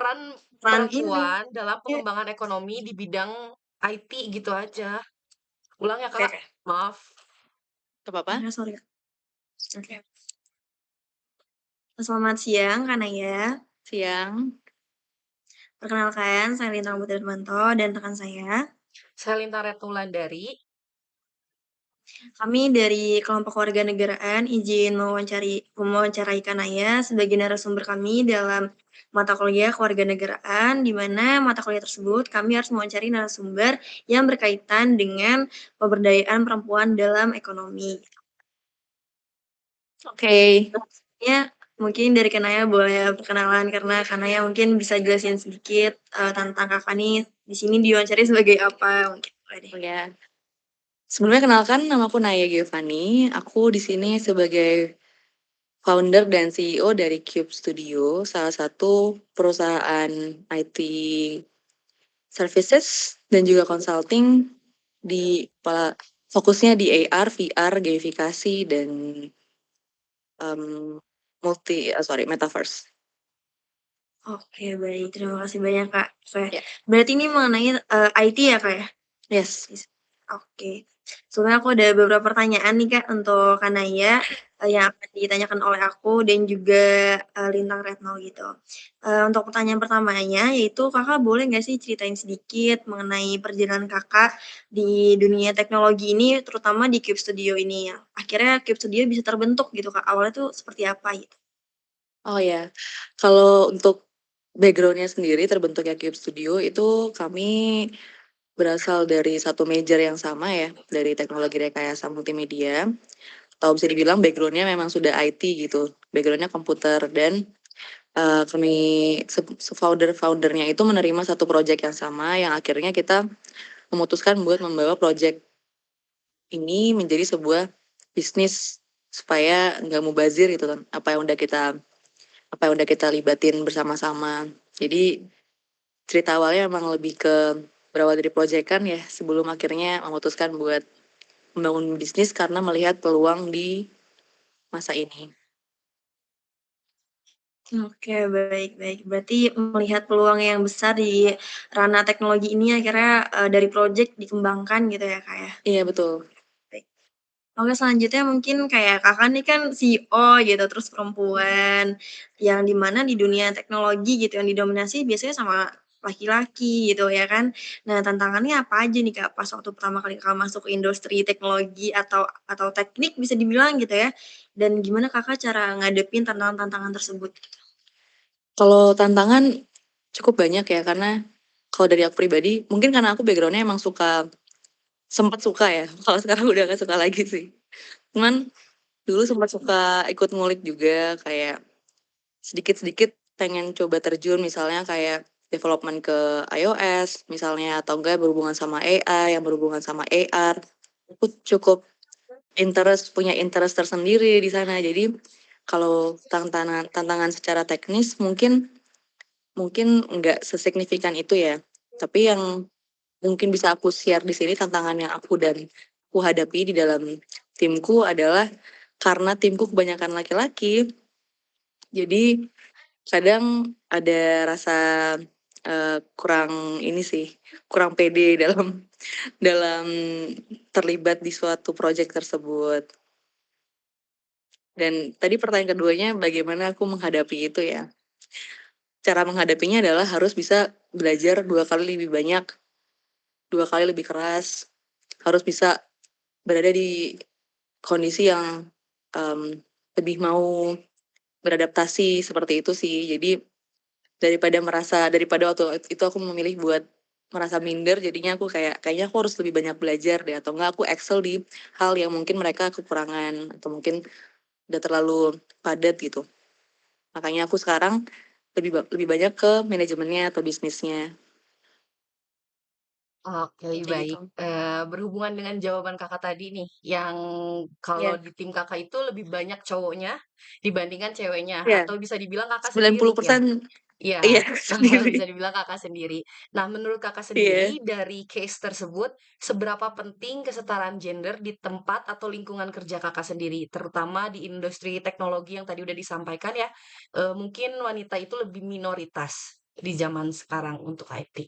peran peran ini perempuan dalam ya, pengembangan ekonomi di bidang IT gitu aja. Ulang ya, oke Kak, oke, maaf. nggak apa-apa. Sorry, Kak. Oke. Selamat siang Kak Naya. Siang. Perkenalkan, saya Lintang Putri Hermanto dan rekan saya. Saya Lintang Retnulandari. Kami dari kelompok kewarganegaraan izin mewawancarai Kak Naya sebagai narasumber kami dalam mata kuliah kewarganegaraan, di mana mata kuliah tersebut kami harus mewawancari narasumber yang berkaitan dengan pemberdayaan perempuan dalam ekonomi. Oke. Ya, mungkin dari Kanaya boleh perkenalan karena Kanaya mungkin bisa jelasin sedikit, tentang Kakak nih di sini diwawancari sebagai apa mungkin boleh deh. Oh ya, sebelumnya kenalkan namaku Naya Giovanni. Aku di sini sebagai founder dan CEO dari Cube Studio, salah satu perusahaan IT services dan juga consulting di fokusnya di AR, VR, gamifikasi dan um, metaverse. Oke baik, terima kasih banyak Kak. Oke, Ya, berarti ini mengenai, IT ya Kak ya? yes. Oke. Sebenarnya aku ada beberapa pertanyaan nih Kak untuk Kak Naya, yang akan ditanyakan oleh aku dan juga, Lintang Retno gitu. Untuk pertanyaan pertamanya yaitu Kakak boleh nggak sih ceritain sedikit mengenai perjalanan Kakak di dunia teknologi ini terutama di Cube Studio ini ya? Akhirnya Cube Studio bisa terbentuk gitu Kak, awalnya tuh seperti apa gitu? Oh ya, kalau untuk backgroundnya sendiri terbentuknya Cube Studio itu kami berasal dari satu major yang sama ya, dari teknologi rekayasa multimedia. Atau bisa dibilang backgroundnya memang sudah IT gitu, backgroundnya komputer dan kami founder-foundernya itu menerima satu project yang sama yang akhirnya kita memutuskan buat membawa project ini menjadi sebuah bisnis supaya nggak mubazir gitu kan apa yang udah kita libatin bersama-sama. Jadi cerita awalnya emang lebih ke berawal dari proyekan ya sebelum akhirnya memutuskan buat membangun bisnis karena melihat peluang di masa ini. Oke, baik baik. Berarti melihat peluang yang besar di ranah teknologi ini akhirnya, dari project dikembangkan gitu ya, Kak, ya? Iya betul. Baik. Oke, selanjutnya mungkin kayak Kakak nih kan CEO gitu, terus perempuan, yang di mana di dunia teknologi gitu yang didominasi biasanya sama laki-laki gitu ya kan. Nah, tantangannya apa aja nih, Kak, pas waktu pertama kali Kakak masuk ke industri teknologi atau teknik bisa dibilang gitu ya, dan gimana Kakak cara ngadepin tantangan-tantangan tersebut? Kalau tantangan cukup banyak ya karena kalau dari aku pribadi mungkin karena aku backgroundnya emang sempat suka ya. Kalau sekarang udah gak suka lagi sih. Cuman dulu sempat suka ikut ngulik juga kayak sedikit-sedikit pengen coba terjun misalnya kayak development ke iOS misalnya atau enggak berhubungan sama AI yang berhubungan sama AR. Aku cukup punya interest tersendiri di sana. Jadi kalau tantangan tantangan secara teknis mungkin nggak sesignifikan itu ya. Tapi yang mungkin bisa aku share di sini tantangan yang aku hadapi di dalam timku adalah karena timku kebanyakan laki-laki, jadi kadang ada rasa kurang ini sih, kurang pede dalam dalam terlibat di suatu proyek tersebut. Dan tadi pertanyaan keduanya bagaimana aku menghadapi itu ya. Cara menghadapinya adalah harus bisa belajar 2 kali lebih banyak, 2 kali lebih keras, harus bisa berada di kondisi yang um, lebih mau beradaptasi seperti itu sih. Jadi daripada waktu itu aku memilih buat merasa minder, jadinya aku kayaknya aku harus lebih banyak belajar deh atau enggak aku excel di hal yang mungkin mereka kekurangan atau mungkin udah terlalu padat gitu. Makanya aku sekarang lebih banyak ke manajemennya atau bisnisnya Oke, kayak baik. gitu. Berhubungan dengan jawaban Kakak tadi nih, yang kalau Iya, di tim Kakak itu lebih banyak cowoknya dibandingkan ceweknya, iya. atau bisa dibilang Kakak sendiri ya? 90% Iya, iya sendiri. bisa dibilang Kakak sendiri. Nah, menurut Kakak sendiri Iya. dari case tersebut, seberapa penting kesetaraan gender di tempat atau lingkungan kerja Kakak sendiri, terutama di industri teknologi yang tadi udah disampaikan ya, mungkin wanita itu lebih minoritas. di zaman sekarang untuk IT?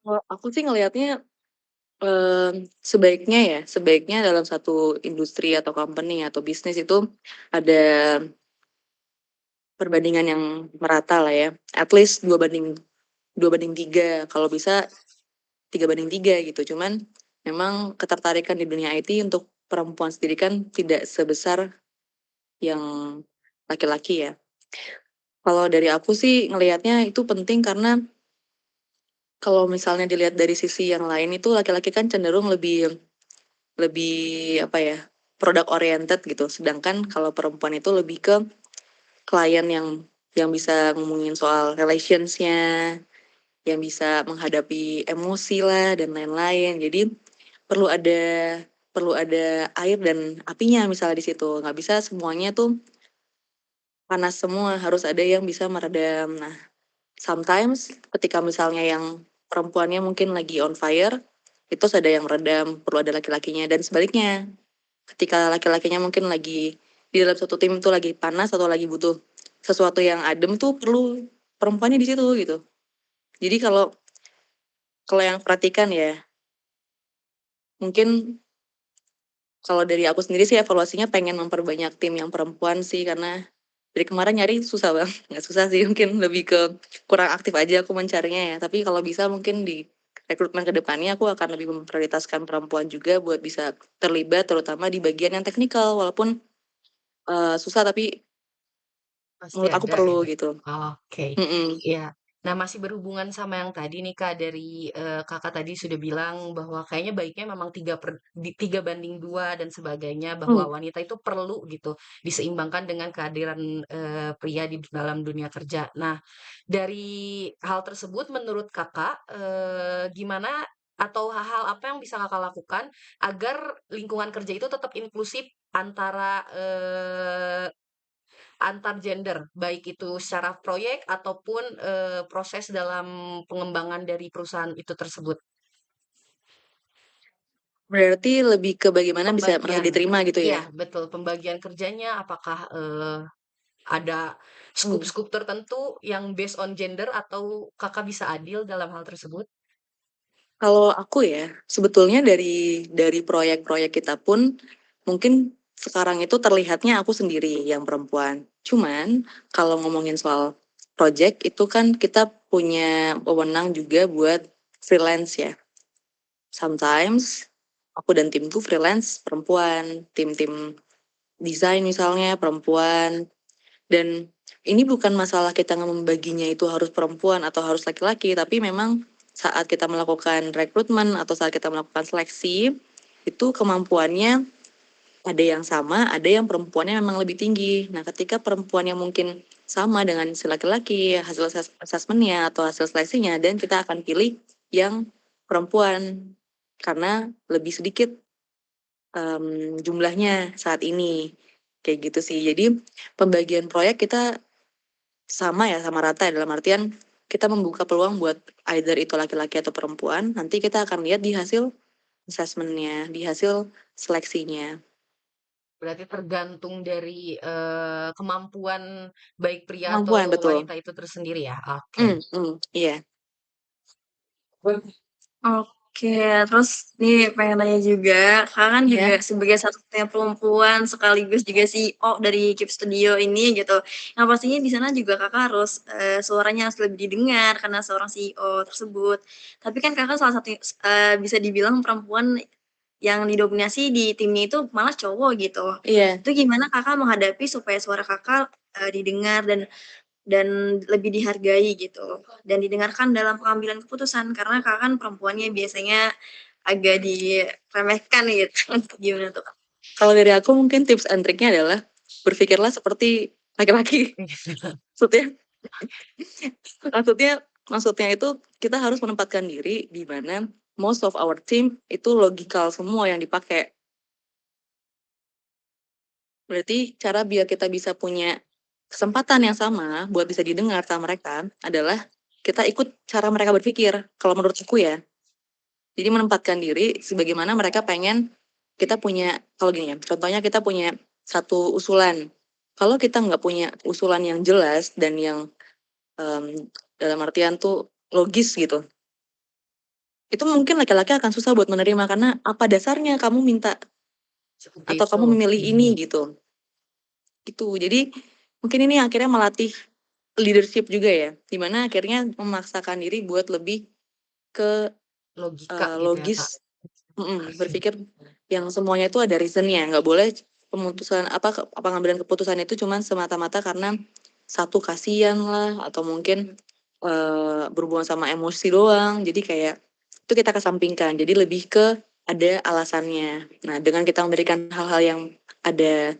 Kalau aku sih ngelihatnya, sebaiknya dalam satu industri atau company atau bisnis itu ada perbandingan yang merata lah ya, at least 2/3, kalau bisa 3/3 gitu. Cuman memang ketertarikan di dunia IT untuk perempuan sendiri kan tidak sebesar yang laki-laki ya. Kalau dari aku sih ngelihatnya itu penting karena kalau misalnya dilihat dari sisi yang lain itu laki-laki kan cenderung lebih lebih apa ya, product oriented gitu. Sedangkan kalau perempuan itu lebih ke klien yang bisa ngomongin soal relationsnya, yang bisa menghadapi emosi lah dan lain-lain. Jadi perlu ada perlu ada air dan apinya misalnya di situ. Nggak bisa semuanya tuh panas semua, harus ada yang bisa meredam. Nah, sometimes ketika misalnya yang perempuannya mungkin lagi on fire, itu ada yang meredam, perlu ada laki-lakinya dan sebaliknya. Ketika laki-lakinya mungkin lagi di dalam satu tim itu lagi panas atau lagi butuh sesuatu yang adem tuh perlu perempuannya di situ gitu. Jadi kalau kalau yang perhatikan ya, mungkin kalau dari aku sendiri sih evaluasinya pengen memperbanyak tim yang perempuan sih karena dari kemarin nyari susah bang, nggak susah sih mungkin lebih ke kurang aktif aja aku mencarinya ya. Tapi kalau bisa mungkin di rekrutmen ke depannya aku akan lebih memprioritaskan perempuan juga buat bisa terlibat terutama di bagian yang teknikal walaupun susah tapi Pasti menurut aku ada ya? perlu gitu. Oke, Mm-mm. iya. Nah, masih berhubungan sama yang tadi nih, Kak, dari, Kakak tadi sudah bilang bahwa kayaknya baiknya memang 3/2 dan sebagainya, bahwa Hmm. wanita itu perlu gitu, diseimbangkan dengan kehadiran, pria di dalam dunia kerja. Nah, dari hal tersebut menurut Kakak, gimana atau hal-hal apa yang bisa Kakak lakukan agar lingkungan kerja itu tetap inklusif antara, antar gender, baik itu secara proyek ataupun, proses dalam pengembangan dari perusahaan itu tersebut. Berarti lebih ke bagaimana bisa merasa Pembagian diterima gitu ya? iya betul, pembagian kerjanya apakah, ada Hmm. skup-skup tertentu yang based on gender atau Kakak bisa adil dalam hal tersebut? Kalau aku ya, sebetulnya dari proyek-proyek kita pun mungkin sekarang itu terlihatnya aku sendiri yang perempuan. Cuman kalau ngomongin soal project itu kan kita punya wewenang juga buat freelance ya. Sometimes aku dan timku freelance perempuan, tim-tim desain misalnya perempuan. Dan ini bukan masalah kita membaginya itu harus perempuan atau harus laki-laki, tapi memang saat kita melakukan rekrutmen atau saat kita melakukan seleksi, itu kemampuannya ada yang sama, ada yang perempuannya memang lebih tinggi. Nah, ketika perempuannya mungkin sama dengan si laki-laki, hasil asesmennya atau hasil seleksinya, dan kita akan pilih yang perempuan karena lebih sedikit jumlahnya saat ini. Kayak gitu sih. Jadi pembagian proyek kita sama ya, sama rata ya, dalam artian kita membuka peluang buat either itu laki-laki atau perempuan, nanti kita akan lihat di hasil assessment-nya, di hasil seleksinya. Berarti tergantung dari, kemampuan baik pria atau Kemampuan, betul. wanita itu tersendiri ya? Oke. Iya. Oke, terus nih pengen nanya juga, Kakak kan juga Ya. sebagai satu-satunya perempuan sekaligus juga CEO dari Kip Studio ini gitu, yang pastinya di sana juga Kakak harus, suaranya harus lebih didengar karena seorang CEO tersebut. Tapi kan Kakak salah satu, bisa dibilang perempuan yang didominasi di timnya itu malah cowok gitu. Iya. Itu gimana Kakak menghadapi supaya suara Kakak, didengar dan lebih dihargai gitu, dan didengarkan dalam pengambilan keputusan karena Kakak kan perempuannya biasanya agak diremehkan gitu. Gimana tuh, Kak? Kalau dari aku mungkin tips and triknya adalah berpikirlah seperti laki-laki. Maksudnya, maksudnya, maksudnya itu kita harus menempatkan diri di mana most of our team itu logical semua yang dipakai. Berarti cara biar kita bisa punya kesempatan yang sama buat bisa didengar sama mereka adalah kita ikut cara mereka berpikir. Kalau menurut aku ya. Jadi menempatkan diri sebagaimana mereka pengen kita punya, kalau gini ya, contohnya kita punya satu usulan. Kalau kita nggak punya usulan yang jelas dan yang dalam artian tuh logis gitu. Itu mungkin laki-laki akan susah buat menerima karena apa dasarnya kamu minta Seperti atau itu. kamu memilih ini gitu. Gitu. Jadi mungkin ini akhirnya melatih leadership juga ya, di mana akhirnya memaksakan diri buat lebih ke Logika gitu ya, Kak? logis, berpikir yang semuanya itu ada reason-nya, nggak boleh pemutusan pengambilan keputusan itu cuman semata-mata karena satu kasihan lah atau mungkin berhubungan sama emosi doang. Jadi kayak itu kita kesampingkan. Jadi lebih ke ada alasannya. Nah, dengan kita memberikan hal-hal yang ada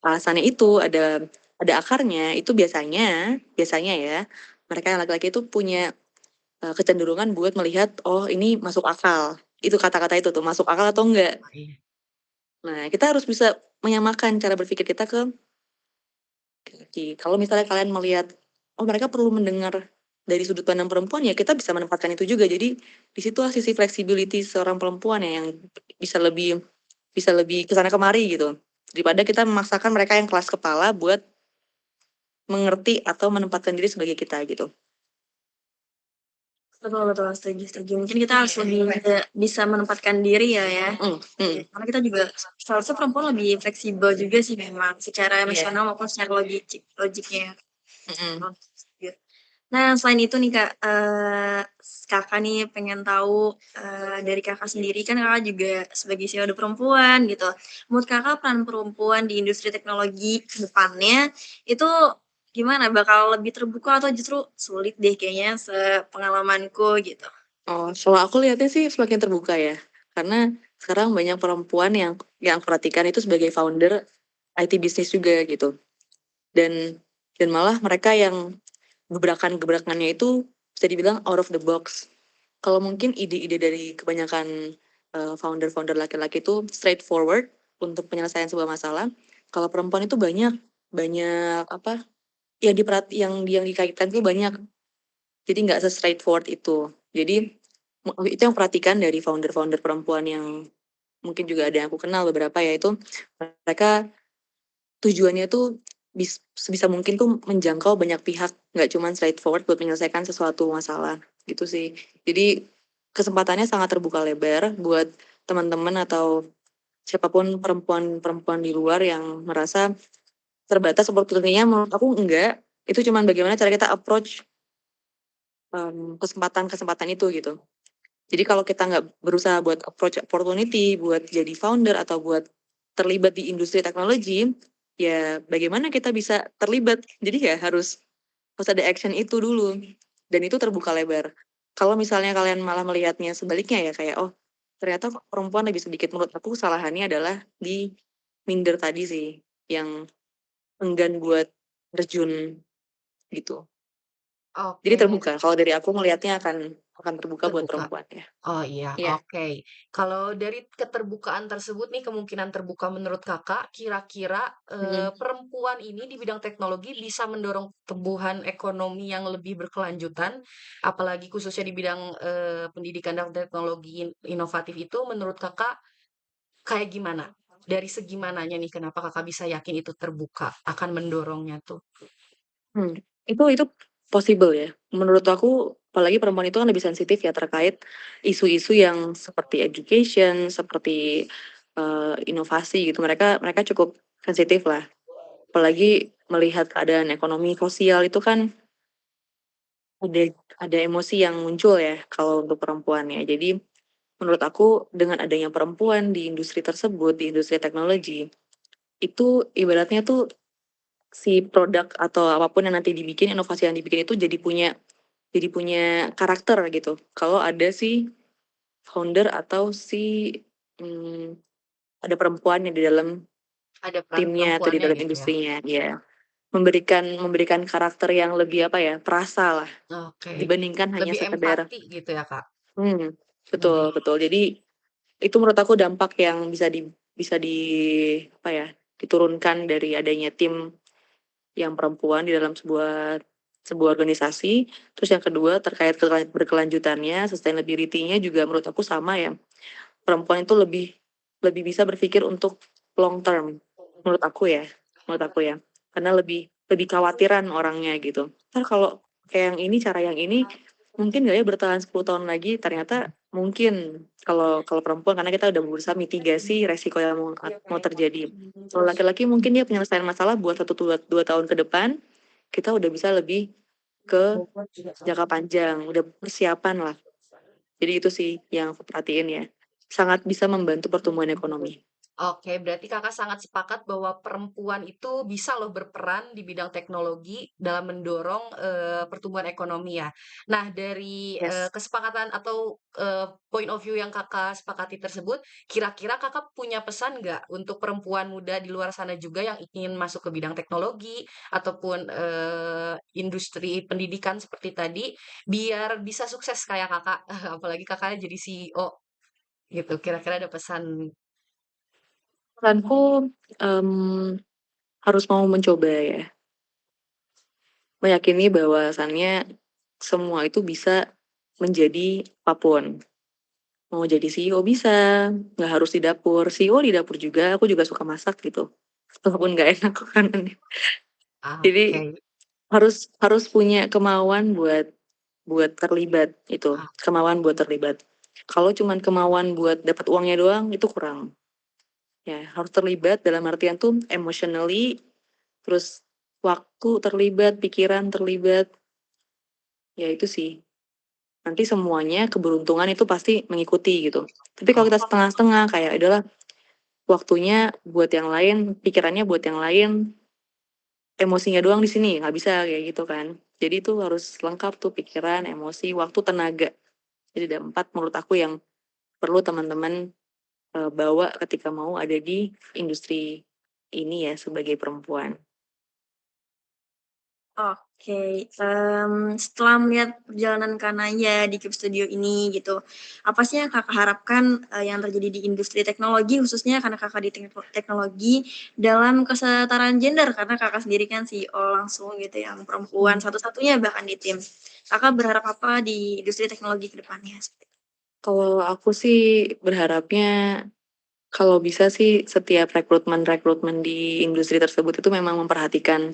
alasannya itu, ada akarnya, itu biasanya ya, mereka yang laki-laki itu punya kecenderungan buat melihat, oh ini masuk akal. Itu kata-kata itu tuh, masuk akal atau enggak. Oh, iya. Nah, kita harus bisa menyamakan cara berpikir kita ke laki. Kalau misalnya kalian melihat, oh mereka perlu mendengar dari sudut pandang perempuan, ya kita bisa menempatkan itu juga. Jadi di situ sisi flexibility seorang perempuan ya, yang bisa lebih kesana kemari gitu. Daripada kita memaksakan mereka yang kelas kepala buat mengerti atau menempatkan diri sebagai kita gitu. Betul betul, setuju setuju. Mungkin kita harus lebih bisa menempatkan diri ya. Karena kita juga seharusnya perempuan lebih fleksibel juga sih memang secara emosional maupun secara logiknya. Setuju. Nah, selain itu nih Kak, Kakak nih pengen tahu, dari Kakak sendiri, kan Kakak juga sebagai CEO perempuan gitu. Menurut Kakak peran perempuan di industri teknologi ke depannya itu gimana? Bakal lebih terbuka atau justru sulit deh kayaknya sepengalamanku gitu? Oh, kalau aku lihatnya sih semakin terbuka ya. Karena sekarang banyak perempuan yang aku perhatikan itu sebagai founder IT bisnis juga gitu. Dan dan malah mereka yang gebrakan-gebrakannya itu bisa dibilang out of the box. Kalau mungkin ide-ide dari kebanyakan founder-founder laki-laki itu straightforward untuk penyelesaian sebuah masalah. Kalau perempuan itu banyak banyak apa yang dikaitkan itu banyak. Jadi nggak se-straightforward itu. Jadi itu yang perhatikan dari founder-founder perempuan yang mungkin juga ada yang aku kenal beberapa, yaitu mereka tujuannya tuh sebisa mungkin tuh menjangkau banyak pihak, nggak cuma straightforward buat menyelesaikan sesuatu masalah gitu sih. Jadi kesempatannya sangat terbuka lebar buat teman-teman atau siapapun perempuan-perempuan di luar yang merasa terbatas opportunity-nya. Menurut aku enggak, itu cuman bagaimana cara kita approach kesempatan-kesempatan itu gitu. Jadi kalau kita nggak berusaha buat approach opportunity, buat jadi founder atau buat terlibat di industri teknologi, ya bagaimana kita bisa terlibat? Jadi ya harus ada action itu dulu. Dan itu terbuka lebar. Kalau misalnya kalian malah melihatnya sebaliknya ya, kayak oh ternyata perempuan lebih sedikit, menurut aku kesalahannya adalah di minder tadi sih, yang enggan buat terjun gitu. Jadi Oke, terbuka. Kalau dari aku melihatnya akan terbuka buat terbuka. perempuan ya. Oh iya, Iya. oke. Kalau dari keterbukaan tersebut nih, kemungkinan terbuka menurut Kakak, kira-kira, Mm. perempuan ini di bidang teknologi bisa mendorong pertumbuhan ekonomi yang lebih berkelanjutan, apalagi khususnya di bidang, pendidikan dan teknologi inovatif itu menurut Kakak kayak gimana? Dari segi mananya nih, kenapa Kakak bisa yakin itu terbuka akan mendorongnya tuh? Hmm, itu possible ya. Menurut aku, apalagi perempuan itu kan lebih sensitif ya terkait isu-isu yang seperti education, seperti inovasi gitu. Mereka mereka cukup sensitif lah. Apalagi melihat keadaan ekonomi sosial itu kan ada ada emosi yang muncul ya kalau untuk perempuan ya. Jadi menurut aku dengan adanya perempuan di industri tersebut, di industri teknologi, itu ibaratnya tuh si produk atau apapun yang nanti dibikin, inovasi yang dibikin itu jadi punya karakter gitu. Kalau ada si founder atau si hmm, ada perempuan yang di dalam Ada peran timnya atau di perempuannya dalam gitu ya? industrinya, ya memberikan memberikan karakter yang lebih apa ya, terasa lah Oke. dibandingkan hanya Lebih sekedar empati gitu ya, Kak? hmm, betul Lebih betul. Jadi itu menurut aku dampak yang bisa di apa ya, diturunkan dari adanya tim yang perempuan di dalam sebuah sebuah organisasi. Terus yang kedua terkait berkelanjutannya, sustainability-nya juga menurut aku sama ya. Perempuan itu lebih lebih bisa berpikir untuk long term, menurut aku ya, menurut aku ya. Karena lebih lebih khawatiran orangnya gitu. Ntar kalau kayak yang ini, cara yang ini mungkin nggak ya bertahan 10 tahun lagi, ternyata mungkin kalau kalau perempuan karena kita udah berusaha mitigasi resiko yang mau terjadi. Kalau laki-laki mungkin dia penyelesaian masalah buat 1 2 tahun ke depan, kita udah bisa lebih ke jangka panjang, udah persiapan lah. Jadi itu sih yang aku perhatiin ya. Sangat bisa membantu pertumbuhan ekonomi. Oke, berarti Kakak sangat sepakat bahwa perempuan itu bisa loh berperan di bidang teknologi dalam mendorong, pertumbuhan ekonomi ya. Nah dari, Yes. kesepakatan atau, point of view yang Kakak sepakati tersebut, kira-kira Kakak punya pesan nggak untuk perempuan muda di luar sana juga yang ingin masuk ke bidang teknologi ataupun, industri pendidikan seperti tadi, biar bisa sukses kayak Kakak, apalagi Kakaknya jadi CEO gitu, kira-kira ada pesan. Saranku, harus mau mencoba ya. Meyakini bahwasannya semua itu bisa menjadi apapun. Mau jadi CEO bisa, nggak harus di dapur. CEO di dapur juga, aku juga suka masak gitu. Walaupun nggak enak makanannya. Jadi Oke. harus harus punya kemauan buat terlibat itu, Ah, kemauan buat terlibat. Kalau cuman kemauan buat dapat uangnya doang itu kurang. Ya, harus terlibat dalam artian tuh emotionally, terus waktu terlibat, pikiran terlibat, ya itu sih. Nanti semuanya keberuntungan itu pasti mengikuti gitu. Tapi kalau oh, kita setengah-setengah kayak adalah waktunya buat yang lain, pikirannya buat yang lain, emosinya doang di sini, nggak bisa kayak gitu kan. Jadi itu harus lengkap tuh pikiran, emosi, waktu, tenaga. Jadi ada 4 menurut aku yang perlu teman-teman bawa ketika mau ada di industri ini ya sebagai perempuan. Oke, setelah melihat perjalanan Kak Naya di Cube Studio ini gitu, apa sih yang Kakak harapkan, yang terjadi di industri teknologi khususnya karena Kakak di teknologi dalam kesetaraan gender? Karena Kakak sendiri kan CEO langsung gitu yang perempuan satu-satunya bahkan di tim. Kakak berharap apa di industri teknologi ke depannya? Kalau aku sih berharapnya kalau bisa sih setiap rekrutmen-rekrutmen di industri tersebut itu memang memperhatikan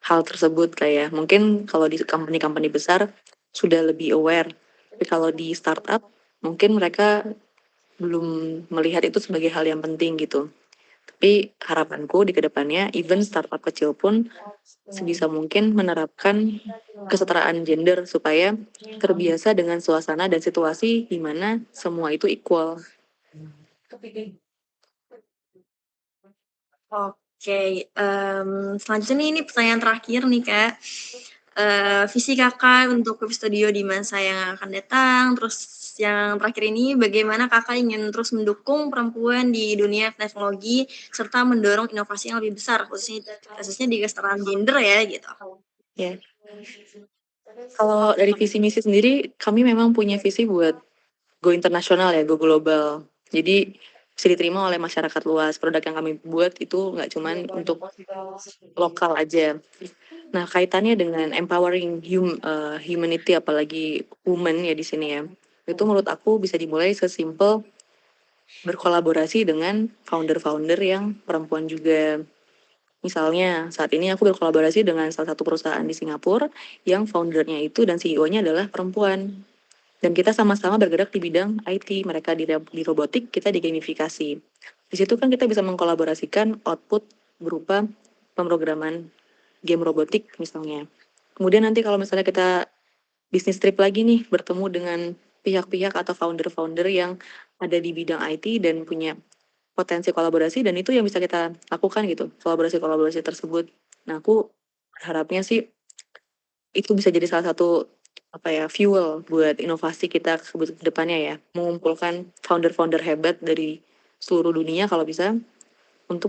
hal tersebut kayak mungkin kalau di company-company besar sudah lebih aware. Tapi kalau di startup mungkin mereka belum melihat itu sebagai hal yang penting gitu. Tapi harapanku di kedepannya even startup kecil pun sebisa mungkin menerapkan kesetaraan gender supaya terbiasa dengan suasana dan situasi di mana semua itu equal. Oke, selanjutnya nih ini pertanyaan terakhir nih, Kak. Visi Kakak untuk Cube Studio di masa yang akan datang, terus yang terakhir ini bagaimana Kakak ingin terus mendukung perempuan di dunia teknologi serta mendorong inovasi yang lebih besar khususnya di kesetaraan gender ya gitu. Ya, kalau dari visi misi sendiri kami memang punya visi buat go internasional ya, go global. Jadi bisa diterima oleh masyarakat luas. Produk yang kami buat itu nggak cuman untuk lokal aja. Nah, kaitannya dengan empowering humanity apalagi women ya di sini ya. Itu menurut aku bisa dimulai sesimpel berkolaborasi dengan founder-founder yang perempuan juga. Misalnya, saat ini aku berkolaborasi dengan salah satu perusahaan di Singapura yang foundernya itu dan CEO-nya adalah perempuan. Dan kita sama-sama bergerak di bidang IT. Mereka di robotik, kita di gamifikasi. Di situ kan kita bisa mengkolaborasikan output berupa pemrograman game robotik misalnya. Kemudian nanti kalau misalnya kita bisnis trip lagi nih, bertemu dengan pihak-pihak atau founder-founder yang ada di bidang IT dan punya potensi kolaborasi dan itu yang bisa kita lakukan gitu, kolaborasi-kolaborasi tersebut. Nah, aku harapnya sih itu bisa jadi salah satu apa ya fuel buat inovasi kita ke depannya ya, mengumpulkan founder-founder hebat dari seluruh dunia kalau bisa